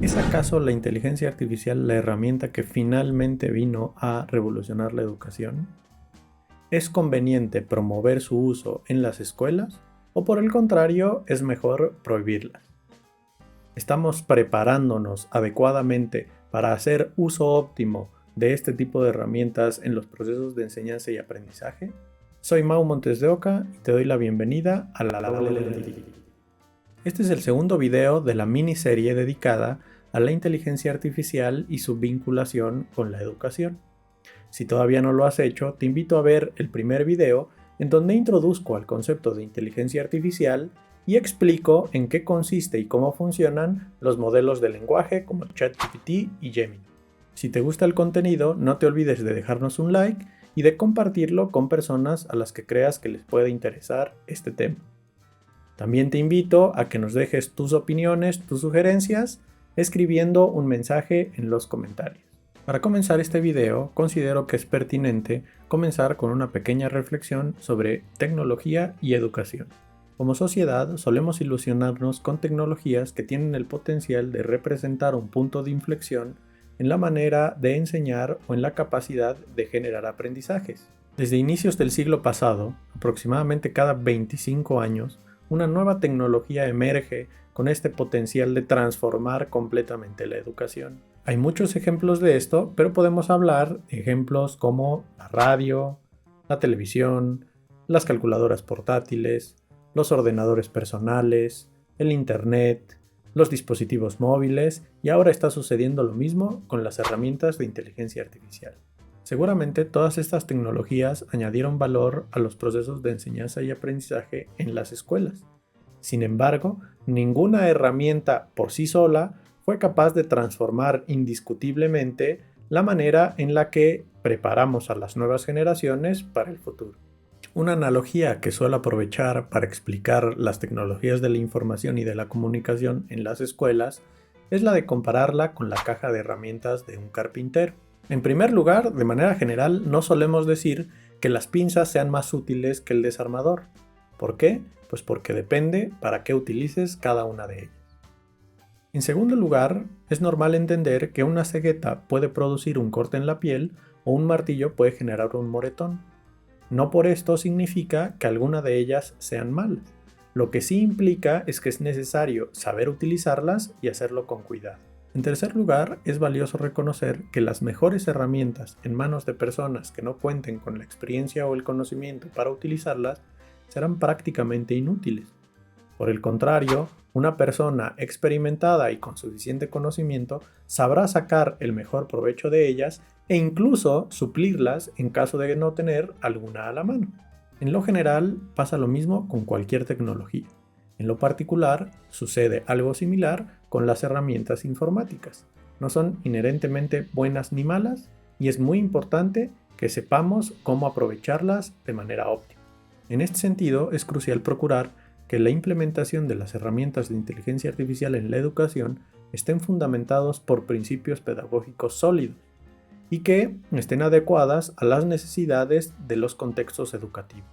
¿Es acaso la inteligencia artificial la herramienta que finalmente vino a revolucionar la educación? ¿Es conveniente promover su uso en las escuelas o por el contrario es mejor prohibirlas? ¿Estamos preparándonos adecuadamente para hacer uso óptimo de este tipo de herramientas en los procesos de enseñanza y aprendizaje? Soy Mau Montes de Oca y te doy la bienvenida a La Doble Lentilla. Este es el segundo video de la miniserie dedicada a la inteligencia artificial y su vinculación con la educación. Si todavía no lo has hecho, te invito a ver el primer video en donde introduzco al concepto de inteligencia artificial y explico en qué consiste y cómo funcionan los modelos de lenguaje como ChatGPT y Gemini. Si te gusta el contenido, no te olvides de dejarnos un like y de compartirlo con personas a las que creas que les puede interesar este tema. También te invito a que nos dejes tus opiniones, tus sugerencias, escribiendo un mensaje en los comentarios. Para comenzar este video, considero que es pertinente comenzar con una pequeña reflexión sobre tecnología y educación. Como sociedad, solemos ilusionarnos con tecnologías que tienen el potencial de representar un punto de inflexión en la manera de enseñar o en la capacidad de generar aprendizajes. Desde inicios del siglo pasado, aproximadamente cada 25 años, una nueva tecnología emerge con este potencial de transformar completamente la educación. Hay muchos ejemplos de esto, pero podemos hablar de ejemplos como la radio, la televisión, las calculadoras portátiles, los ordenadores personales, el internet, los dispositivos móviles y ahora está sucediendo lo mismo con las herramientas de inteligencia artificial. Seguramente todas estas tecnologías añadieron valor a los procesos de enseñanza y aprendizaje en las escuelas. Sin embargo, ninguna herramienta por sí sola fue capaz de transformar indiscutiblemente la manera en la que preparamos a las nuevas generaciones para el futuro. Una analogía que suelo aprovechar para explicar las tecnologías de la información y de la comunicación en las escuelas es la de compararla con la caja de herramientas de un carpintero. En primer lugar, de manera general, no solemos decir que las pinzas sean más útiles que el desarmador. ¿Por qué? Pues porque depende para qué utilices cada una de ellas. En segundo lugar, es normal entender que una cegueta puede producir un corte en la piel o un martillo puede generar un moretón. No por esto significa que alguna de ellas sean malas. Lo que sí implica es que es necesario saber utilizarlas y hacerlo con cuidado. En tercer lugar, es valioso reconocer que las mejores herramientas en manos de personas que no cuenten con la experiencia o el conocimiento para utilizarlas serán prácticamente inútiles. Por el contrario, una persona experimentada y con suficiente conocimiento sabrá sacar el mejor provecho de ellas e incluso suplirlas en caso de no tener alguna a la mano. En lo general, pasa lo mismo con cualquier tecnología. En lo particular, sucede algo similar con las herramientas informáticas. No son inherentemente buenas ni malas y es muy importante que sepamos cómo aprovecharlas de manera óptima. En este sentido, es crucial procurar que la implementación de las herramientas de inteligencia artificial en la educación estén fundamentados por principios pedagógicos sólidos y que estén adecuadas a las necesidades de los contextos educativos.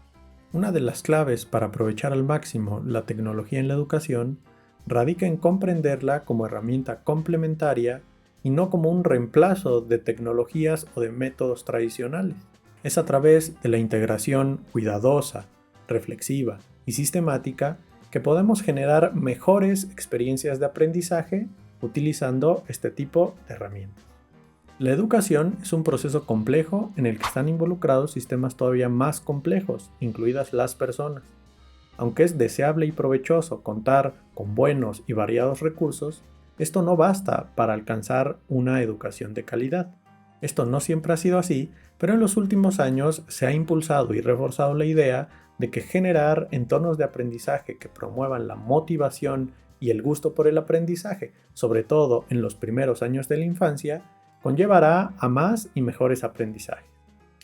Una de las claves para aprovechar al máximo la tecnología en la educación radica en comprenderla como herramienta complementaria y no como un reemplazo de tecnologías o de métodos tradicionales. Es a través de la integración cuidadosa, reflexiva y sistemática que podemos generar mejores experiencias de aprendizaje utilizando este tipo de herramientas. La educación es un proceso complejo en el que están involucrados sistemas todavía más complejos, incluidas las personas. Aunque es deseable y provechoso contar con buenos y variados recursos, esto no basta para alcanzar una educación de calidad. Esto no siempre ha sido así, pero en los últimos años se ha impulsado y reforzado la idea de que generar entornos de aprendizaje que promuevan la motivación y el gusto por el aprendizaje, sobre todo en los primeros años de la infancia, conllevará a más y mejores aprendizajes.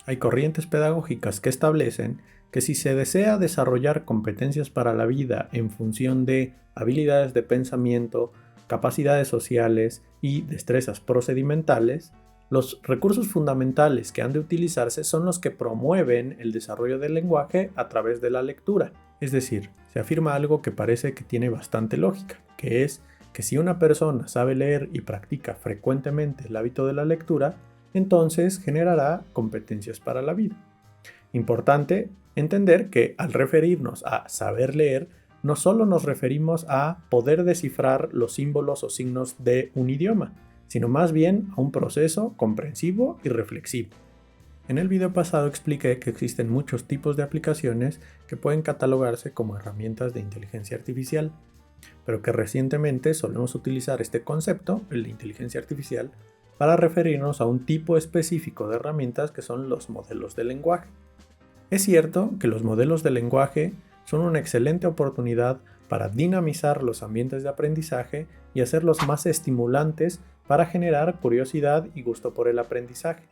Hay corrientes pedagógicas que establecen que si se desea desarrollar competencias para la vida en función de habilidades de pensamiento, capacidades sociales y destrezas procedimentales, los recursos fundamentales que han de utilizarse son los que promueven el desarrollo del lenguaje a través de la lectura. Es decir, se afirma algo que parece que tiene bastante lógica, que es que si una persona sabe leer y practica frecuentemente el hábito de la lectura, entonces generará competencias para la vida. Importante entender que al referirnos a saber leer, no solo nos referimos a poder descifrar los símbolos o signos de un idioma, sino más bien a un proceso comprensivo y reflexivo. En el video pasado expliqué que existen muchos tipos de aplicaciones que pueden catalogarse como herramientas de inteligencia artificial, pero que recientemente solemos utilizar este concepto, el de inteligencia artificial, para referirnos a un tipo específico de herramientas que son los modelos de lenguaje. Es cierto que los modelos de lenguaje son una excelente oportunidad para dinamizar los ambientes de aprendizaje y hacerlos más estimulantes para generar curiosidad y gusto por el aprendizaje.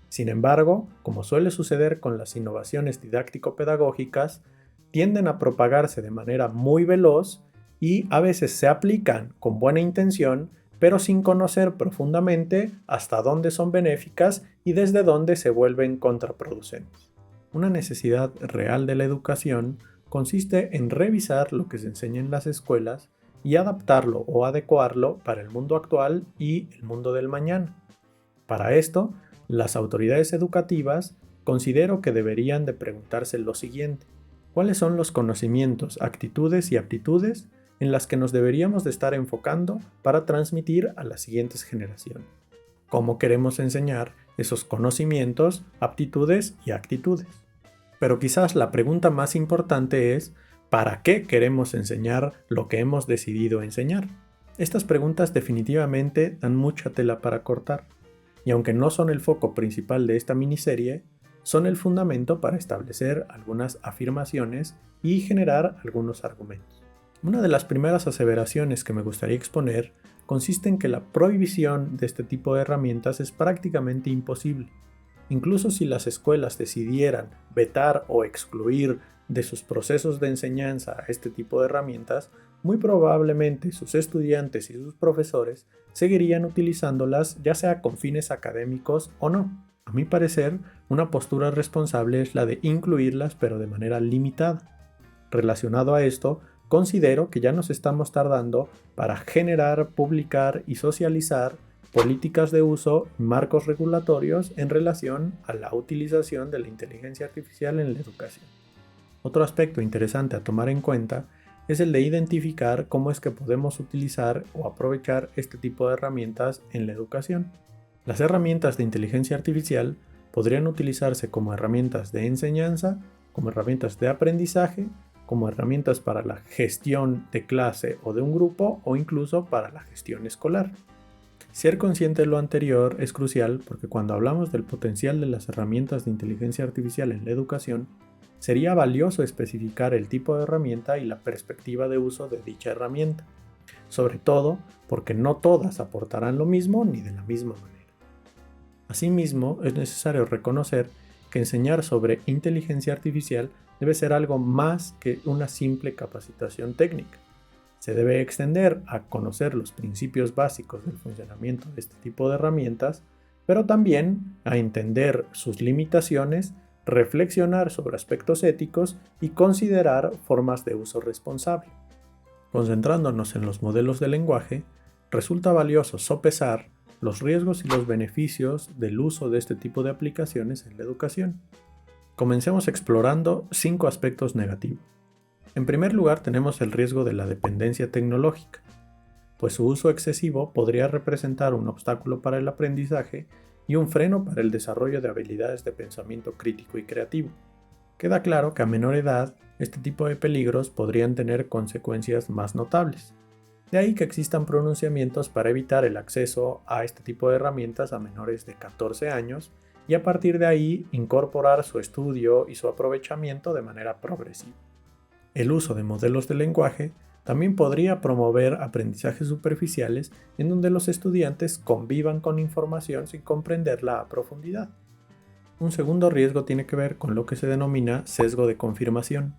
Sin embargo, como suele suceder con las innovaciones didáctico-pedagógicas, tienden a propagarse de manera muy veloz y a veces se aplican con buena intención, pero sin conocer profundamente hasta dónde son benéficas y desde dónde se vuelven contraproducentes. Una necesidad real de la educación consiste en revisar lo que se enseña en las escuelas y adaptarlo o adecuarlo para el mundo actual y el mundo del mañana. Para esto, las autoridades educativas considero que deberían de preguntarse lo siguiente: ¿cuáles son los conocimientos, actitudes y aptitudes en las que nos deberíamos de estar enfocando para transmitir a las siguientes generaciones? ¿Cómo queremos enseñar esos conocimientos, aptitudes y actitudes? Pero quizás la pregunta más importante es: ¿para qué queremos enseñar lo que hemos decidido enseñar? Estas preguntas definitivamente dan mucha tela para cortar, y aunque no son el foco principal de esta miniserie, son el fundamento para establecer algunas afirmaciones y generar algunos argumentos. Una de las primeras aseveraciones que me gustaría exponer consiste en que la prohibición de este tipo de herramientas es prácticamente imposible. Incluso si las escuelas decidieran vetar o excluir de sus procesos de enseñanza a este tipo de herramientas, muy probablemente sus estudiantes y sus profesores seguirían utilizándolas, ya sea con fines académicos o no. A mi parecer, una postura responsable es la de incluirlas, pero de manera limitada. Relacionado a esto, considero que ya nos estamos tardando para generar, publicar y socializar políticas de uso y marcos regulatorios en relación a la utilización de la inteligencia artificial en la educación. Otro aspecto interesante a tomar en cuenta es el de identificar cómo es que podemos utilizar o aprovechar este tipo de herramientas en la educación. Las herramientas de inteligencia artificial podrían utilizarse como herramientas de enseñanza, como herramientas de aprendizaje, como herramientas para la gestión de clase o de un grupo o incluso para la gestión escolar. Ser consciente de lo anterior es crucial porque cuando hablamos del potencial de las herramientas de inteligencia artificial en la educación, sería valioso especificar el tipo de herramienta y la perspectiva de uso de dicha herramienta, sobre todo porque no todas aportarán lo mismo ni de la misma manera. Asimismo, es necesario reconocer que enseñar sobre inteligencia artificial debe ser algo más que una simple capacitación técnica. Se debe extender a conocer los principios básicos del funcionamiento de este tipo de herramientas, pero también a entender sus limitaciones, reflexionar sobre aspectos éticos y considerar formas de uso responsable. Concentrándonos en los modelos de lenguaje, resulta valioso sopesar los riesgos y los beneficios del uso de este tipo de aplicaciones en la educación. Comencemos explorando 5 aspectos negativos. En primer lugar, tenemos el riesgo de la dependencia tecnológica, pues su uso excesivo podría representar un obstáculo para el aprendizaje y un freno para el desarrollo de habilidades de pensamiento crítico y creativo. Queda claro que a menor edad, este tipo de peligros podrían tener consecuencias más notables. De ahí que existan pronunciamientos para evitar el acceso a este tipo de herramientas a menores de 14 años y a partir de ahí incorporar su estudio y su aprovechamiento de manera progresiva. El uso de modelos de lenguaje también podría promover aprendizajes superficiales en donde los estudiantes convivan con información sin comprenderla a profundidad. Un segundo riesgo tiene que ver con lo que se denomina sesgo de confirmación.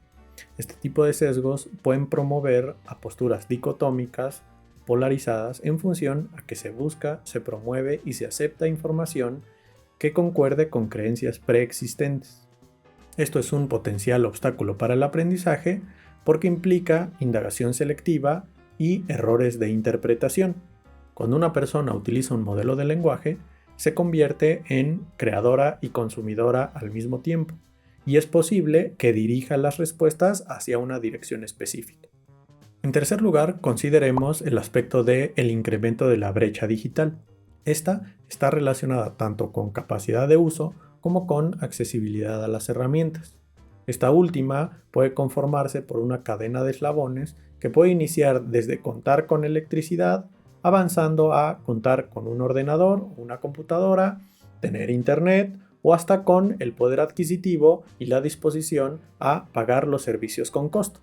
Este tipo de sesgos pueden promover a posturas dicotómicas, polarizadas en función a que se busca, se promueve y se acepta información que concuerde con creencias preexistentes. Esto es un potencial obstáculo para el aprendizaje porque implica indagación selectiva y errores de interpretación. Cuando una persona utiliza un modelo de lenguaje, se convierte en creadora y consumidora al mismo tiempo, y es posible que dirija las respuestas hacia una dirección específica. En tercer lugar, consideremos el aspecto del incremento de la brecha digital. Esta está relacionada tanto con capacidad de uso como con accesibilidad a las herramientas. Esta última puede conformarse por una cadena de eslabones que puede iniciar desde contar con electricidad, avanzando a contar con un ordenador o una computadora, tener internet o hasta con el poder adquisitivo y la disposición a pagar los servicios con costo.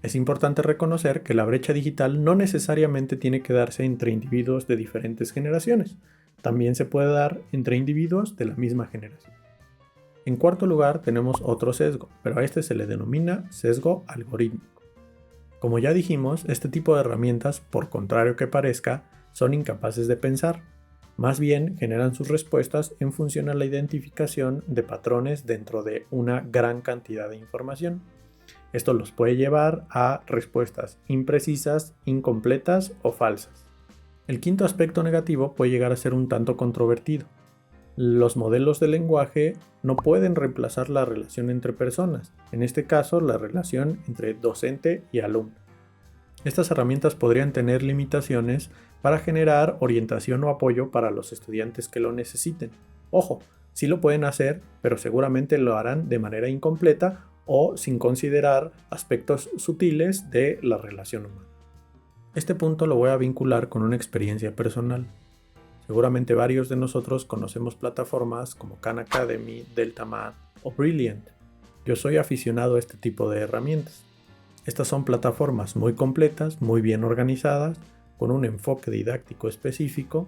Es importante reconocer que la brecha digital no necesariamente tiene que darse entre individuos de diferentes generaciones, también se puede dar entre individuos de la misma generación. En cuarto lugar tenemos otro sesgo, pero a este se le denomina sesgo algorítmico. Como ya dijimos, este tipo de herramientas, por contrario que parezca, son incapaces de pensar. Más bien generan sus respuestas en función a la identificación de patrones dentro de una gran cantidad de información. Esto los puede llevar a respuestas imprecisas, incompletas o falsas. El quinto aspecto negativo puede llegar a ser un tanto controvertido. Los modelos de lenguaje no pueden reemplazar la relación entre personas, en este caso la relación entre docente y alumno. Estas herramientas podrían tener limitaciones para generar orientación o apoyo para los estudiantes que lo necesiten. Ojo, sí lo pueden hacer, pero seguramente lo harán de manera incompleta o sin considerar aspectos sutiles de la relación humana. Este punto lo voy a vincular con una experiencia personal. Seguramente varios de nosotros conocemos plataformas como Khan Academy, Delta o Brilliant. Yo soy aficionado a este tipo de herramientas. Estas son plataformas muy completas, muy bien organizadas, con un enfoque didáctico específico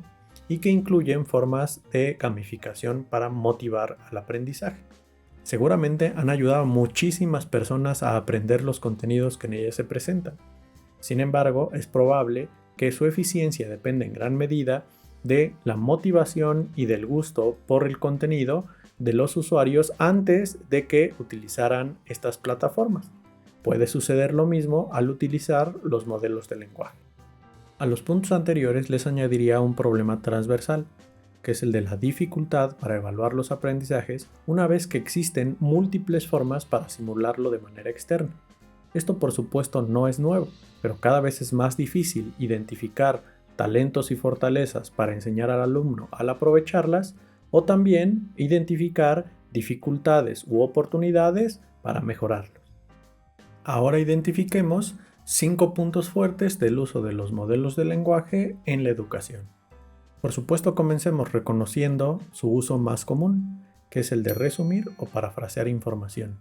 y que incluyen formas de gamificación para motivar al aprendizaje. Seguramente han ayudado a muchísimas personas a aprender los contenidos que en ellas se presentan. Sin embargo, es probable que su eficiencia dependa en gran medida de la motivación y del gusto por el contenido de los usuarios antes de que utilizaran estas plataformas. Puede suceder lo mismo al utilizar los modelos de lenguaje. A los puntos anteriores les añadiría un problema transversal, que es el de la dificultad para evaluar los aprendizajes una vez que existen múltiples formas para simularlo de manera externa. Esto por supuesto no es nuevo, pero cada vez es más difícil identificar talentos y fortalezas para enseñar al alumno al aprovecharlas o también identificar dificultades u oportunidades para mejorarlos. Ahora identifiquemos 5 puntos fuertes del uso de los modelos de lenguaje en la educación. Por supuesto, comencemos reconociendo su uso más común, que es el de resumir o parafrasear información.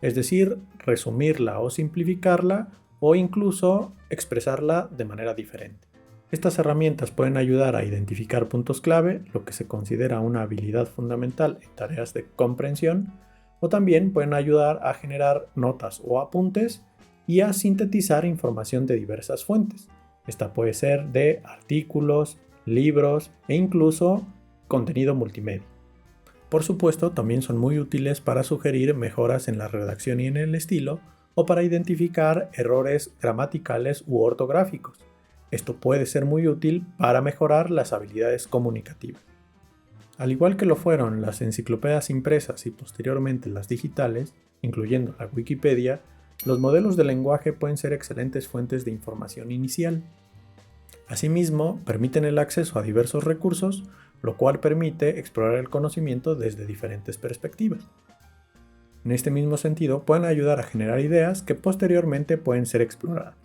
Es decir, resumirla o simplificarla o incluso expresarla de manera diferente. Estas herramientas pueden ayudar a identificar puntos clave, lo que se considera una habilidad fundamental en tareas de comprensión, o también pueden ayudar a generar notas o apuntes y a sintetizar información de diversas fuentes. Esta puede ser de artículos, libros e incluso contenido multimedia. Por supuesto, también son muy útiles para sugerir mejoras en la redacción y en el estilo o para identificar errores gramaticales u ortográficos. Esto puede ser muy útil para mejorar las habilidades comunicativas. Al igual que lo fueron las enciclopedias impresas y posteriormente las digitales, incluyendo la Wikipedia, los modelos de lenguaje pueden ser excelentes fuentes de información inicial. Asimismo, permiten el acceso a diversos recursos, lo cual permite explorar el conocimiento desde diferentes perspectivas. En este mismo sentido, pueden ayudar a generar ideas que posteriormente pueden ser exploradas.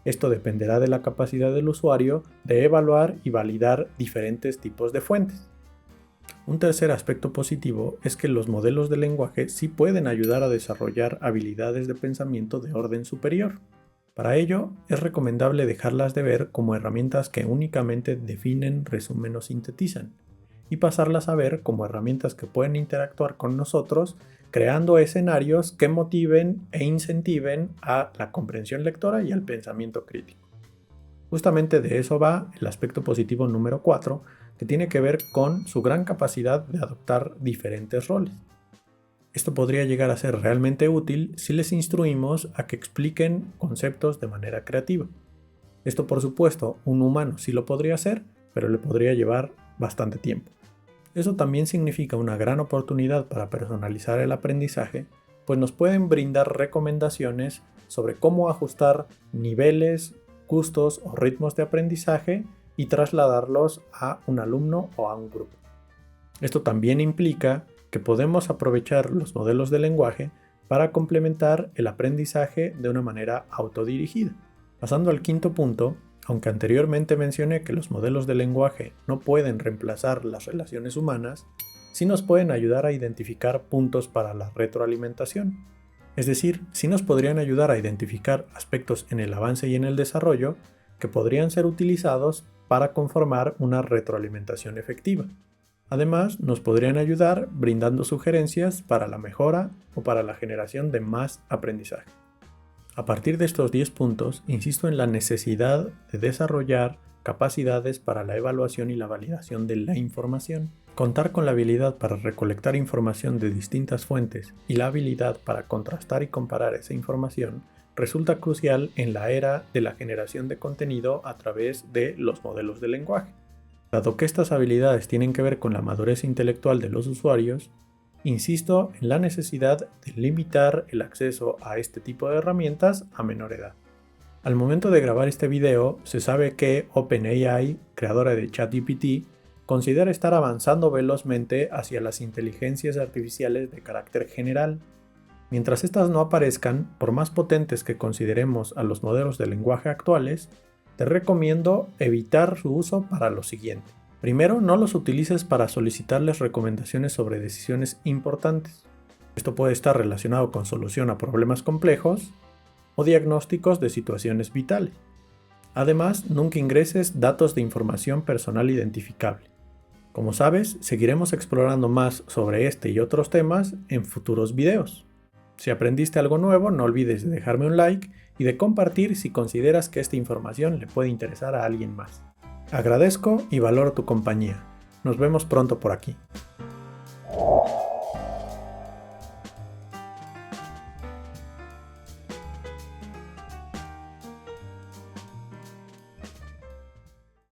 Esto dependerá de la capacidad del usuario de evaluar y validar diferentes tipos de fuentes. Un tercer aspecto positivo es que los modelos de lenguaje sí pueden ayudar a desarrollar habilidades de pensamiento de orden superior. Para ello, es recomendable dejarlas de ver como herramientas que únicamente definen, resumen o sintetizan, y pasarlas a ver como herramientas que pueden interactuar con nosotros, creando escenarios que motiven e incentiven a la comprensión lectora y al pensamiento crítico. Justamente de eso va el aspecto positivo número 4, que tiene que ver con su gran capacidad de adoptar diferentes roles. Esto podría llegar a ser realmente útil si les instruimos a que expliquen conceptos de manera creativa. Esto, por supuesto, un humano sí lo podría hacer, pero le podría llevar bastante tiempo. Eso también significa una gran oportunidad para personalizar el aprendizaje, pues nos pueden brindar recomendaciones sobre cómo ajustar niveles, gustos o ritmos de aprendizaje y trasladarlos a un alumno o a un grupo. Esto también implica que podemos aprovechar los modelos de lenguaje para complementar el aprendizaje de una manera autodirigida. Pasando al quinto punto, aunque anteriormente mencioné que los modelos de lenguaje no pueden reemplazar las relaciones humanas, sí nos pueden ayudar a identificar puntos para la retroalimentación. Es decir, sí nos podrían ayudar a identificar aspectos en el avance y en el desarrollo que podrían ser utilizados para conformar una retroalimentación efectiva. Además, nos podrían ayudar brindando sugerencias para la mejora o para la generación de más aprendizaje. A partir de estos 10 puntos, insisto en la necesidad de desarrollar capacidades para la evaluación y la validación de la información. Contar con la habilidad para recolectar información de distintas fuentes y la habilidad para contrastar y comparar esa información resulta crucial en la era de la generación de contenido a través de los modelos de lenguaje. Dado que estas habilidades tienen que ver con la madurez intelectual de los usuarios, insisto en la necesidad de limitar el acceso a este tipo de herramientas a menor edad. Al momento de grabar este video, se sabe que OpenAI, creadora de ChatGPT, considera estar avanzando velozmente hacia las inteligencias artificiales de carácter general. Mientras estas no aparezcan, por más potentes que consideremos a los modelos de lenguaje actuales, te recomiendo evitar su uso para lo siguiente. Primero, no los utilices para solicitarles recomendaciones sobre decisiones importantes. Esto puede estar relacionado con solución a problemas complejos o diagnósticos de situaciones vitales. Además, nunca ingreses datos de información personal identificable. Como sabes, seguiremos explorando más sobre este y otros temas en futuros videos. Si aprendiste algo nuevo, no olvides de dejarme un like y de compartir si consideras que esta información le puede interesar a alguien más. Agradezco y valoro tu compañía. Nos vemos pronto por aquí.